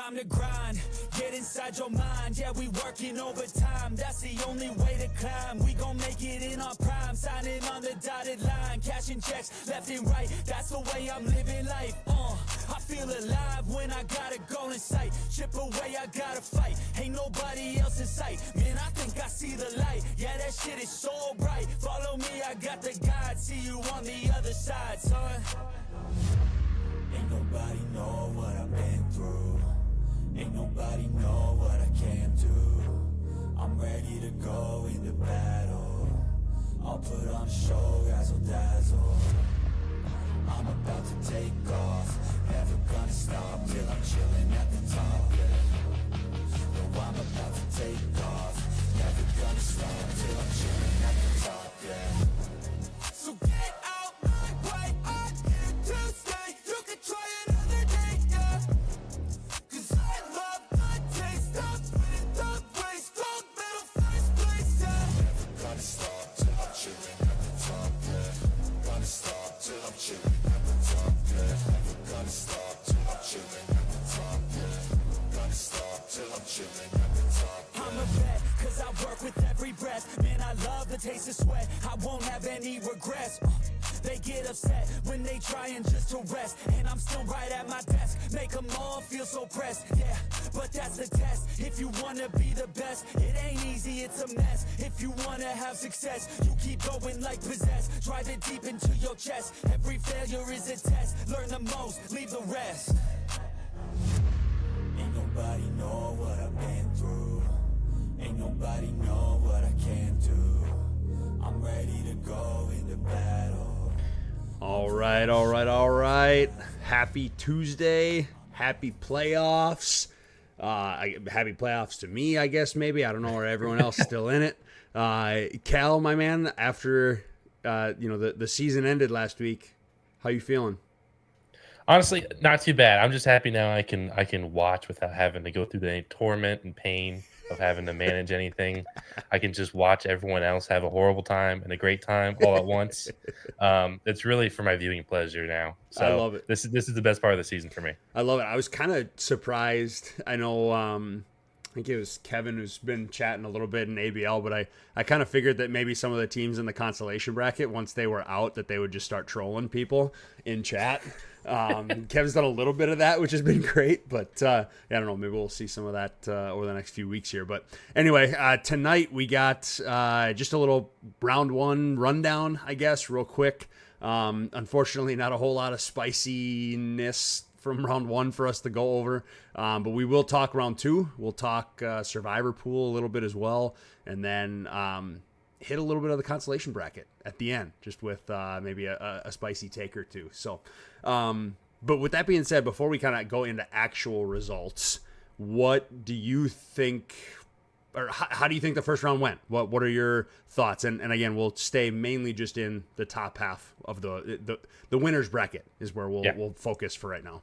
time to grind, get inside your mind. Yeah, we working overtime, that's the only way to climb. We gon' make it in our prime, signing on the dotted line, cashing checks left and right. That's the way I'm living life. I feel alive when I got a goal in sight. Chip away, I gotta fight. Ain't nobody else in sight. Man, I think I see the light. Yeah, that shit is so bright. Follow me, I got the guide. See you on the other side, son. Ain't nobody know what I've been through. Ain't nobody know what I can do. I'm ready to go into battle. I'll put on a show, razzle dazzle. I'm about to take off. Never gonna stop till I'm chilling at the top, yeah. No, I'm about to take off. Never gonna stop till I'm chilling at the top, yeah. So get out my way, I'm here to stay. You can try another day, yeah. Cause I love the taste of winning the race. Gold medal, first place, yeah. Never gonna stop till I'm chilling at the top, yeah. Gonna stop till I'm chilling at the top, yeah. Never gonna stop till I'm chilling at the top, yeah. Gonna stop till I'm chilling at the top, yeah. I'm a vet, cause I work with every breath. Man, I love the taste of sweat. I won't have any regrets. They get upset when they trying just to rest. And I'm still right at my desk. Make them all feel so pressed. Yeah, but that's the test. If you wanna be the best, it ain't easy, it's a mess. If you wanna have success, you keep going like possessed. Drive it deep into your chest. Every failure is a test. Learn the most, leave the rest. Ain't nobody know what I've been through. Ain't nobody know what I can do. I'm ready to go into battle. All right. Happy Tuesday. Happy playoffs. Happy playoffs to me, I guess, maybe. I don't know where everyone else is still in it. Cal, my man, after the season ended last week, how you feeling? Honestly, not too bad. I'm just happy now I can watch without having to go through the torment and pain of having to manage anything. I can just watch everyone else have a horrible time and a great time all at once. It's really for my viewing pleasure now. So I love it. This is the best part of the season for me. I love it. I was kind of surprised. I know I think it was Kevin who's been chatting a little bit in ABL, but I kind of figured that maybe some of the teams in the consolation bracket, once they were out, that they would just start trolling people in chat. Kevin's done a little bit of that, which has been great, but I don't know, maybe we'll see some of that over the next few weeks here. But anyway, tonight we got just a little round one rundown, I guess, real quick. Unfortunately, not a whole lot of spiciness from round one for us to go over, but we will talk round two. We'll talk survivor pool a little bit as well, and then hit a little bit of the consolation bracket at the end, just with maybe a spicy take or two. So but with that being said, before we kind of go into actual results, what do you think, or how do you think the first round went? What are your thoughts? And again, we'll stay mainly just in the top half of the winners bracket is where we'll focus for right now.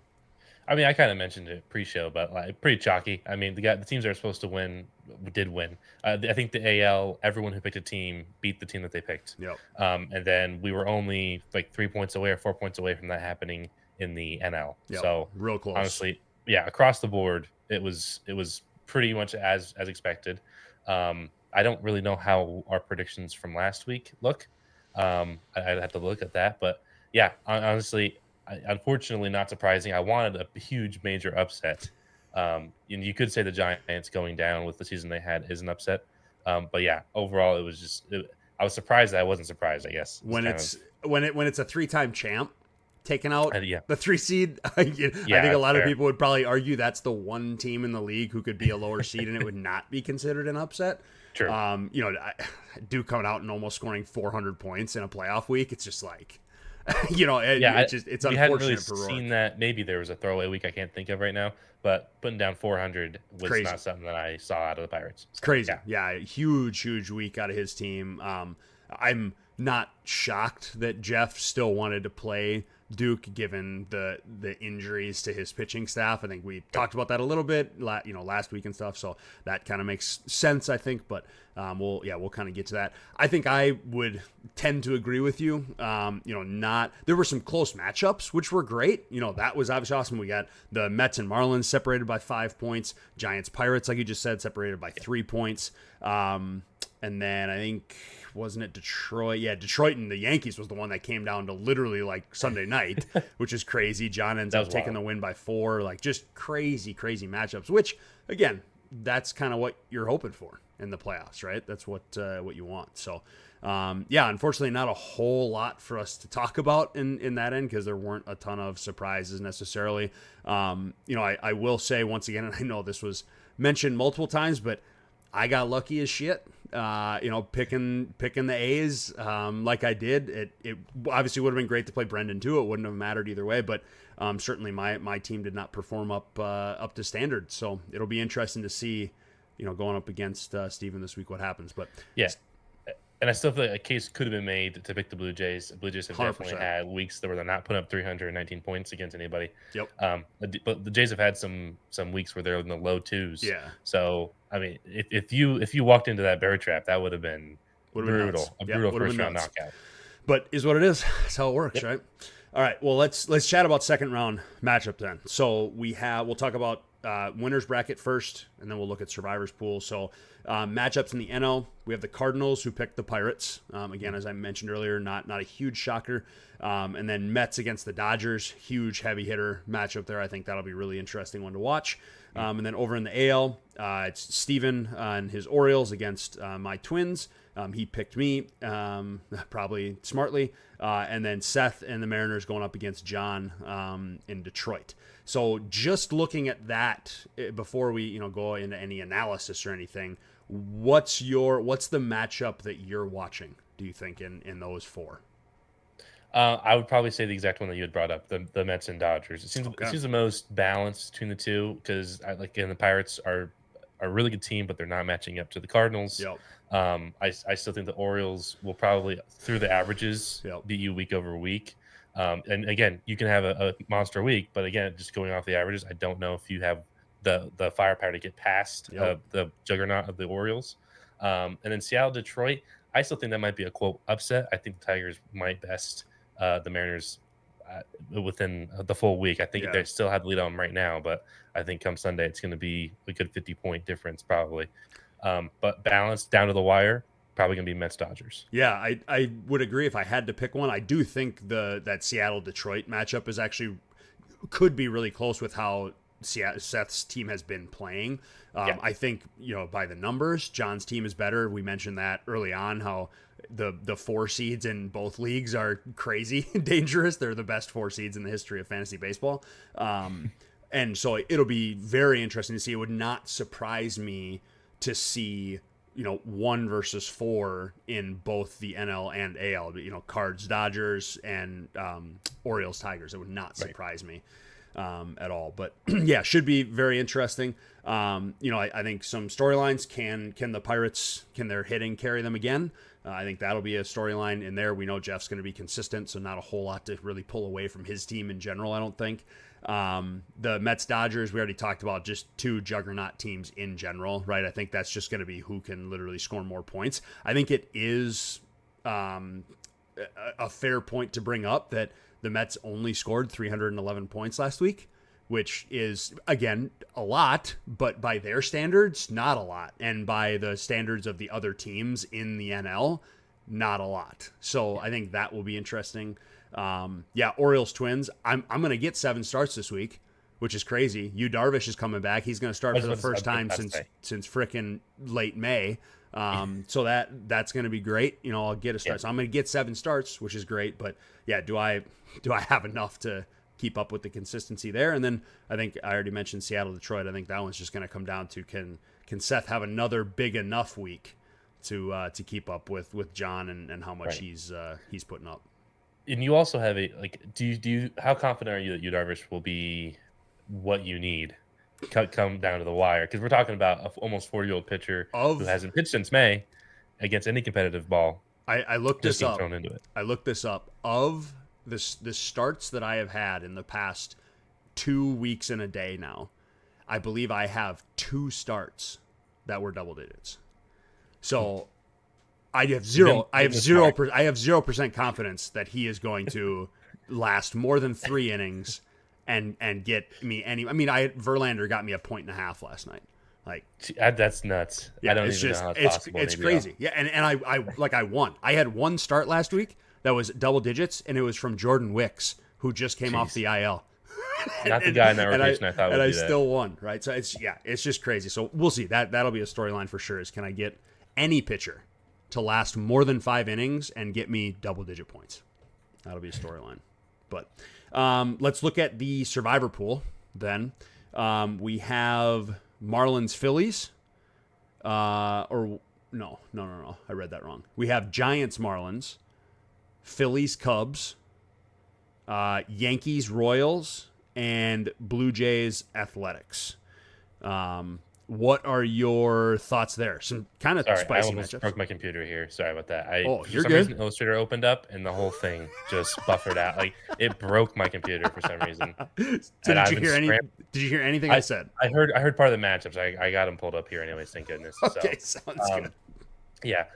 I mean, I kind of mentioned it pre-show, but like pretty chalky. I mean, the teams that are supposed to win did win. I think the AL, everyone who picked a team beat the team that they picked. Yep. And then we were only like 3 points away or 4 points away from that happening in the NL. Yep. So real close. Honestly, yeah, across the board, it was pretty much as expected. I don't really know how our predictions from last week look. I'd have to look at that, but yeah, honestly. Unfortunately, not surprising. I wanted a huge, major upset. And you could say the Giants going down with the season they had is an upset. But yeah, overall, it was just. I was surprised that I wasn't surprised. I guess when it's a 3-time champ taking out the 3 seed. I think a lot of people would probably argue that's the one team in the league who could be a lower seed and it would not be considered an upset. True. Duke coming out and almost scoring 400 points in a playoff week. It's just like. It's we unfortunate hadn't really for Rourke. seen that. Maybe there was a throwaway week I can't think of right now, but putting down 400 was Crazy. Not something that I saw out of the Pirates. So, crazy. Yeah, huge week out of his team. I'm not shocked that Jeff still wanted to play Duke given the injuries to his pitching staff. I think we talked about that a little bit, last week and stuff. So that kind of makes sense, I think. But we'll kind of get to that. I think I would tend to agree with you. There were some close matchups, which were great. That was obviously awesome. We got the Mets and Marlins separated by 5 points. Giants Pirates, like you just said, separated by 3 points. And then I think, wasn't it Detroit? Yeah, Detroit and the Yankees was the one that came down to literally like Sunday night, which is crazy. John ends up taking the win by 4. Like just crazy matchups, which again, that's kind of what you're hoping for in the playoffs, right? That's what you want. So, unfortunately not a whole lot for us to talk about in that end because there weren't a ton of surprises necessarily. I will say once again, and I know this was mentioned multiple times, but I got lucky as shit. Picking the A's like I did. It obviously would have been great to play Brendan too. It wouldn't have mattered either way, but certainly my team did not perform up to standard. So it'll be interesting to see, going up against Steven this week what happens. But yeah. And I still feel like a case could have been made to pick the Blue Jays. The Blue Jays have 100%. definitely had weeks where they're not putting up 319 points against anybody. Yep. But the Jays have had some weeks where they're in the low 2s. Yeah. So I mean, if you walked into that bear trap, that would have been brutal. A brutal first round knockout. But is what it is. That's how it works, right? All right. Well, let's chat about second round matchup then. So we'll talk about winners bracket first, and then we'll look at survivors pool. So matchups in the NL, we have the Cardinals who picked the Pirates. Again, as I mentioned earlier, not a huge shocker. And then Mets against the Dodgers, huge heavy hitter matchup there. I think that'll be a really interesting one to watch. And then over in the AL, it's Steven and his Orioles against my Twins. He picked me, probably smartly. And then Seth and the Mariners going up against John in Detroit. So just looking at that before we go into any analysis or anything, what's the matchup that you're watching, do you think, in those 4? I would probably say the exact one that you had brought up, the Mets and Dodgers. It seems the most balanced between the two because the Pirates are a really good team, but they're not matching up to the Cardinals. Yep. I still think the Orioles will probably, through the averages, beat you week over week. And again, you can have a monster week, but again, just going off the averages, I don't know if you have the firepower to get past the juggernaut of the Orioles. And then Seattle, Detroit, I still think that might be a quote upset. I think the Tigers might best the Mariners within the full week. I think they still have the lead on them right now, but I think come Sunday it's going to be a good 50-point difference probably. But balanced down to the wire, probably going to be Mets Dodgers. Yeah, I would agree if I had to pick one. I do think that Seattle Detroit matchup is actually could be really close with how Seth's team has been playing. I think by the numbers, John's team is better. We mentioned that early on how the 4 seeds in both leagues are crazy dangerous. They're the best 4 seeds in the history of fantasy baseball. And so it'll be very interesting to see. It would not surprise me to see 1 versus 4 in both the NL and AL. Cards Dodgers and Orioles Tigers. It would not surprise me at all. But yeah, should be very interesting. I think some storylines can the Pirates, can their hitting carry them again? I think that'll be a storyline in there. We know Jeff's going to be consistent, so not a whole lot to really pull away from his team in general, I don't think. The Mets Dodgers, we already talked about, just 2 juggernaut teams in general, right? I think that's just going to be who can literally score more points. I think it is a fair point to bring up that the Mets only scored 311 points last week, which is, again, a lot, but by their standards, not a lot. And by the standards of the other teams in the NL, not a lot. So I think that will be interesting. Orioles Twins. I'm going to get 7 starts this week, which is crazy. Yu Darvish is coming back. He's going to start for the first time since frickin' late May. So that's going to be great. I'll get a start. So I'm going to get 7 starts, which is great. But yeah, do I have enough to keep up with the consistency there? And then I think I already mentioned Seattle, Detroit. I think that one's just going to come down to can Seth have another big enough week to keep up with John and how much he's putting up. And you also have do you how confident are you that Yu Darvish will be what you need come down to the wire? Because we're talking about an almost 40-year-old pitcher who hasn't pitched since May against any competitive ball. I looked just this getting up. thrown into it. I looked this up. Of the starts that I have had in the past 2 weeks and a day now, I believe I have 2 starts that were double digits. So I have zero. I have 0% confidence that he is going to last more than 3 innings and get me any. I mean, Verlander got me a 1.5 last night. Like, That's nuts. yeah, I don't it's even just know how it's possible. it's in ABL. crazy. Yeah, and I won. I had 1 start last week that was double digits, and it was from Jordan Wicks, who just came off Jeez. the IL. Not the guy in that and rotation I thought would and I do that. still won, right? So it's just crazy. So we'll see. That'll be a storyline for sure. Is can I get any pitcher to last more than 5 innings and get me double digit points? That'll be a storyline. But let's look at the survivor pool then. We have Marlins Phillies. Or no. I read that wrong. We have Giants Marlins, Phillies Cubs, Yankees Royals, and Blue Jays Athletics. What are your thoughts there? Some kind of Sorry, spicy I almost matchups. broke my computer here. Sorry about that. Oh, For you're some good. reason, Illustrator opened up and the whole thing just buffered out. Like it broke my computer for some reason. So And did you hear anything I said? I heard part of the matchups. I got them pulled up here anyways. Thank goodness. Okay, So, sounds good. yeah.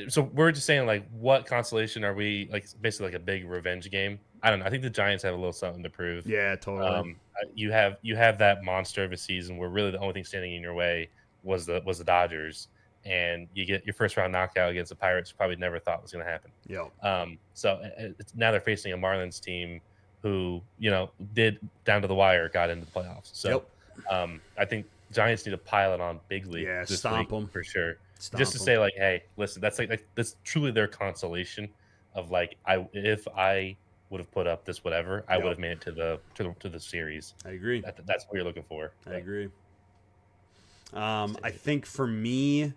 So we're just saying like, what constellation are we like? Basically, like a big revenge game. I don't know. I think the Giants have a little something to prove. Yeah, totally. You have that monster of a season where really the only thing standing in your way was the Dodgers, and you get your first round knockout against the Pirates. You probably never thought was going to happen. Yep. So now they're facing a Marlins team who did down to the wire, got into the playoffs. So I think Giants need to pile it on bigly. Yeah, this stomp week them for sure. Stomp Just to 'em. say like, hey, listen, that's like that's truly their consolation of like if I would have put up this whatever, I would have made it to the series. I agree. That's what you're looking for. I agree. I think for me,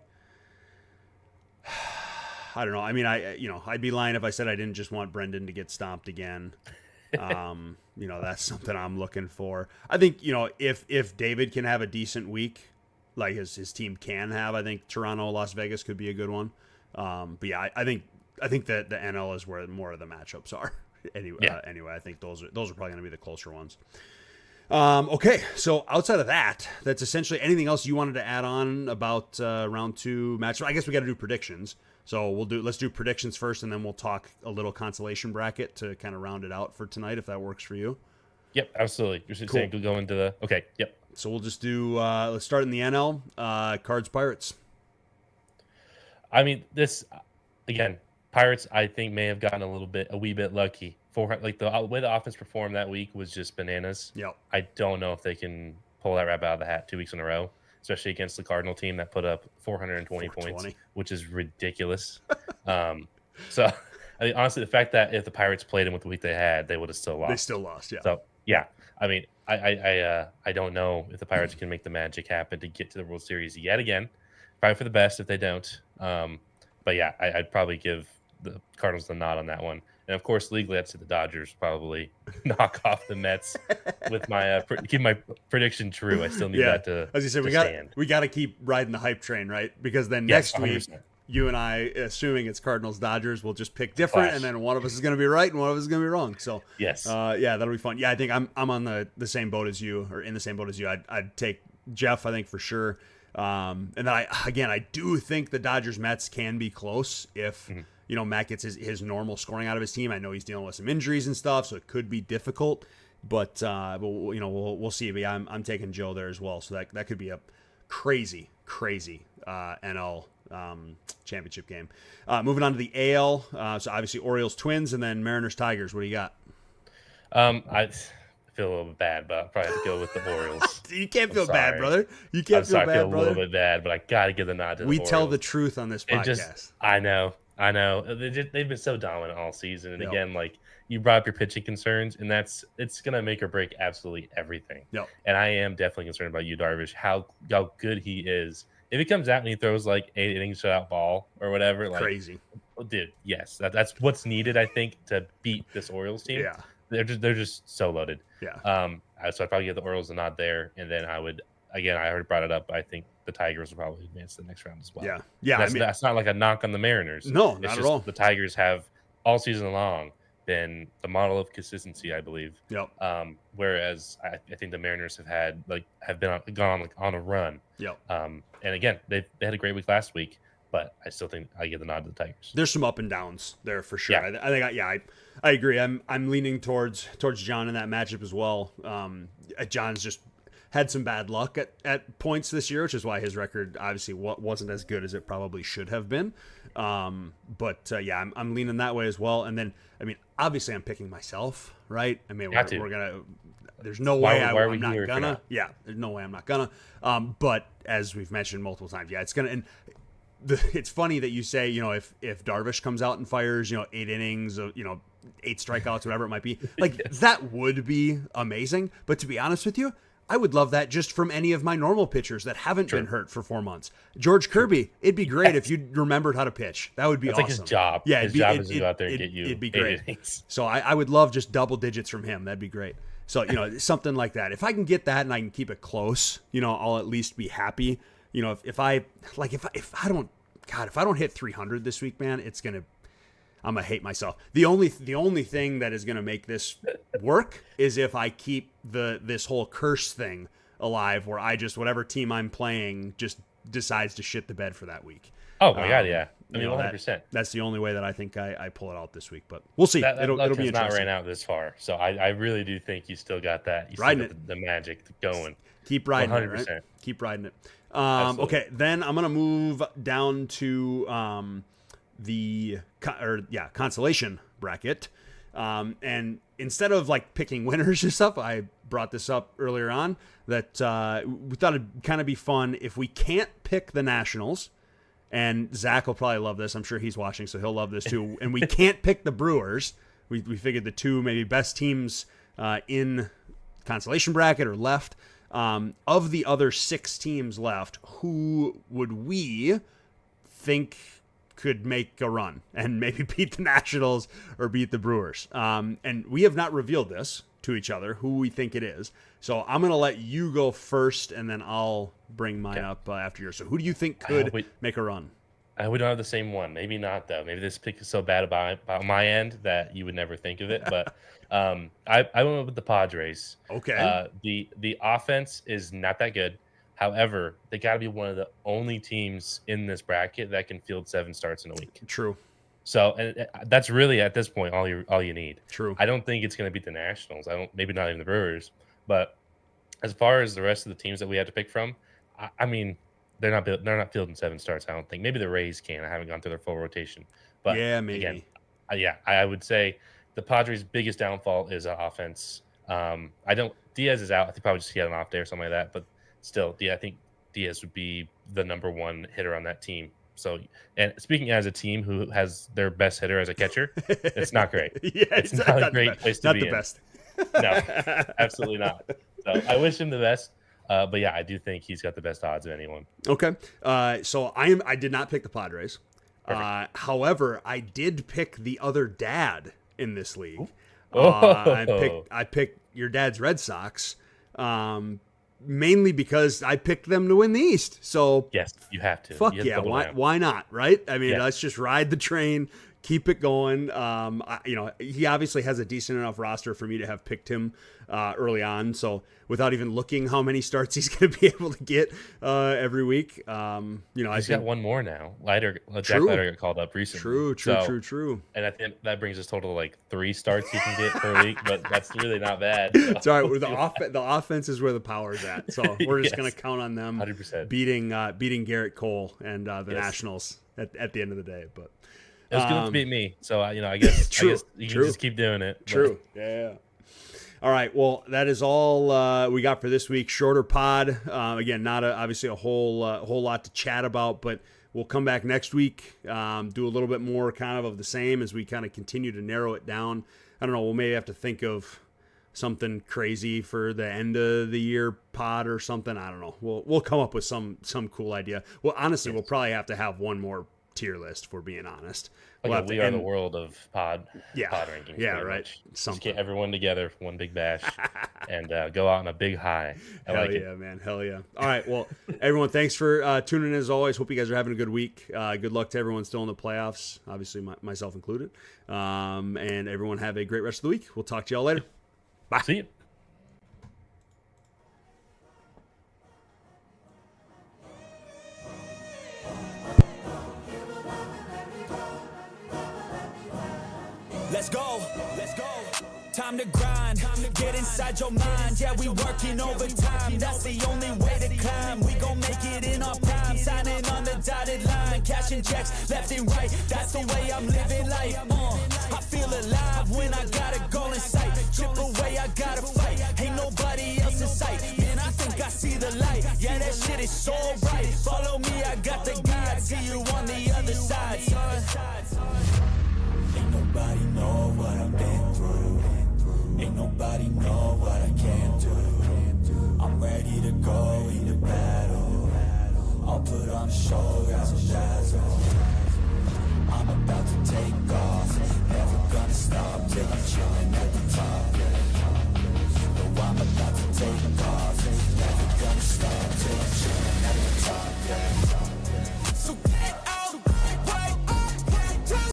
I don't know. I mean, I'd be lying if I said I didn't just want Brendan to get stomped again. That's something I'm looking for. I think, if David can have a decent week, like his team can have, I think Toronto, Las Vegas could be a good one. But yeah, I think that the NL is where more of the matchups are. Anyway, I think those are probably going to be the closer ones. Okay, so outside of that, that's essentially anything else you wanted to add on about round 2 match. I guess we got to do predictions. So let's do predictions first, and then we'll talk a little consolation bracket to kind of round it out for tonight, if that works for you. Yep, absolutely. You're saying go into the Yep. So we'll just do. Let's start in the NL. Cards Pirates. I mean, this again. Pirates, I think, may have gotten a wee bit lucky. Like the way the offense performed that week was just bananas. Yep. I don't know if they can pull that rabbit out of the hat 2 weeks in a row, especially against the Cardinal team that put up 420 points, which is ridiculous. So, I mean, honestly, the fact that if the Pirates played them with the week they had, they would have still lost. They still lost, yeah. So, yeah, I mean, I don't know if the Pirates can make the magic happen to get to the World Series yet again. Probably for the best if they don't. But yeah, I'd probably give the Cardinals the nod on that one. And of course, legally, I'd say the Dodgers probably knock off the Mets with my keep my prediction true. I still need that to. As you said, we got to keep riding the hype train, right? Because then next week, you and I, assuming it's Cardinals Dodgers, will just pick different, and then one of us is going to be right and one of us is going to be wrong. So yes, that'll be fun. Yeah, I think I'm on the same boat as you, or in the same boat as you. I'd take Jeff, I think, for sure. And then I do think the Dodgers Mets can be close if. Matt gets his normal scoring out of his team. I know he's dealing with some injuries and stuff, so it could be difficult. But we'll see. But yeah, I'm taking Joe there as well. So that could be a crazy NL championship game. Moving on to the AL. So obviously Orioles Twins and then Mariners Tigers. What do you got? I feel a little bit bad, but I'll probably have to go with the Orioles. You can't feel bad, brother. You can't feel bad, brother. I feel a little bit bad, but I got to give the nod to the Orioles. We tell the truth on this podcast. I know. They've been so dominant all season, and again, like you brought up your pitching concerns, and it's gonna make or break absolutely everything. And I am definitely concerned about you, Darvish. How good he is. If he comes out and he throws like 8 innings shutout ball or whatever, like crazy, dude. Yes, that's what's needed, I think, to beat this Orioles team. Yeah, they're just so loaded. Yeah. So I'd probably give the Orioles a nod there, and then I would. Again, I already brought it up. I think the Tigers will probably advance to the next round as well. Yeah. Yeah. That's not like a knock on the Mariners. No, It's not just at all. the Tigers have all season long been the model of consistency, I believe. Yep. Whereas I think the Mariners gone on a run. Yep. And again, they had a great week last week, but I still think I give the nod to the Tigers. There's some up and downs there for sure. Yeah. I agree. I'm leaning towards John in that matchup as well. John's just had some bad luck at points this year, which is why his record obviously wasn't as good as it probably should have been. I'm leaning that way as well. And then, obviously I'm picking myself, right? We're gonna. There's no way I'm not gonna. Yeah, there's no way I'm not gonna. But as we've mentioned multiple times, it's gonna. And it's funny that you say, if Darvish comes out and fires, 8 innings, 8 strikeouts, whatever it might be, that would be amazing. But to be honest with you, I would love that just from any of my normal pitchers that haven't been hurt for 4 months. George Kirby, it'd be great if you remembered how to pitch. That would be awesome. Like his job. Yeah, his job is to go out there and get you. It'd be great. Innings. So I would love just double digits from him. That'd be great. So something like that. If I can get that and I can keep it close, I'll at least be happy. If I don't hit 300 this week, man, I'm gonna hate myself. The only thing that is gonna make this work is if I keep this whole curse thing alive, where whatever team I'm playing just decides to shit the bed for that week. Oh my god, yeah. 100%. That's the only way that I think I pull it out this week, but we'll see. It'll be interesting. Not ran out this far, so I really do think you still got that. You still got the magic going. Keep riding 100%. it. Right? Keep riding it. Okay, then I'm gonna move down to the consolation bracket, and instead of picking winners and stuff, I brought this up earlier on that we thought it'd kind of be fun if we can't pick the Nationals, and Zach will probably love this. I'm sure he's watching, so he'll love this too. And we can't pick the Brewers. We figured the two maybe best teams in consolation bracket or left. Of the other 6 teams left, who would we think could make a run and maybe beat the Nationals or beat the Brewers? And we have not revealed this to each other, who we think it is. So I'm going to let you go first, and then I'll bring mine up after yours. So who do you think could make a run? We don't have the same one. Maybe not, though. Maybe this pick is so bad about my end that you would never think of it. But I went with the Padres. Okay. The offense is not that good. However, they got to be one of the only teams in this bracket that can field 7 starts in a week. True. So, and that's really at this point all you need. True. I don't think it's going to beat the Nationals. Maybe not even the Brewers. But as far as the rest of the teams that we had to pick from, they're not fielding 7 starts. I don't think. Maybe the Rays can. I haven't gone through their full rotation. But yeah, maybe. Again, I would say the Padres' biggest downfall is offense. Diaz is out. I think probably just he had an off day or something like that. But still, I think Diaz would be the number 1 hitter on that team. So, and speaking as a team who has their best hitter as a catcher, it's not great. It's not a great place to be in. Not the best. No, absolutely not. So I wish him the best. But yeah, I do think he's got the best odds of anyone. Okay. So I did not pick the Padres. However, I did pick the other dad in this league. I picked your dad's Red Sox. Mainly because I picked them to win the East. So yes, you have to. Fuck yeah, why not, right? Let's just ride the train, keep it going. He obviously has a decent enough roster for me to have picked him early on. So without even looking how many starts he's going to be able to get every week, he's got one more now. Jack Leiter got called up recently. True. And I think that brings his total to 3 starts he can get per week, but that's really not bad. So. It's all right. The offense is where the power's at. So we're just going to count on them 100%. beating Garrett Cole and the Nationals at the end of the day. But it was good to beat me. So I guess you can just keep doing it. True. Yeah. All right. Well, that is all we got for this week. Shorter pod. Again, not obviously a whole lot to chat about, but we'll come back next week. Do a little bit more kind of the same as we kind of continue to narrow it down. I don't know. We'll maybe have to think of something crazy for the end of the year pod or something. I don't know. We'll come up with some cool idea. Well, honestly, we'll probably have to have one more tier list, if we're being honest. Like we are the world of pod rankings. Yeah, right. Much. Just get everyone together for one big bash and go out on a big high. Hell yeah, man. Hell yeah. All right. Well, everyone, thanks for tuning in as always. Hope you guys are having a good week. Good luck to everyone still in the playoffs, obviously myself included. And everyone have a great rest of the week. We'll talk to y'all later. Bye. See you. Let's go, let's go. Time to grind, get inside your mind. Yeah, we working overtime. That's the only way to climb. We gon' make it in our prime. Signing on the dotted line, cashing checks left and right. That's the way I'm living life. I feel alive when I got a goal in sight. Chip away, I gotta fight. Ain't nobody else in sight. Man, I think I see the light. Yeah, that shit is so right. Follow me, I got the guide. See you on the other side, son. Ain't nobody know what I've been through. Ain't nobody know what I can do. I'm ready to go into battle. I'll put on a show, razzle dazzle. I'm about to take off. Never gonna stop till I'm chilling at the top. No, I'm about to take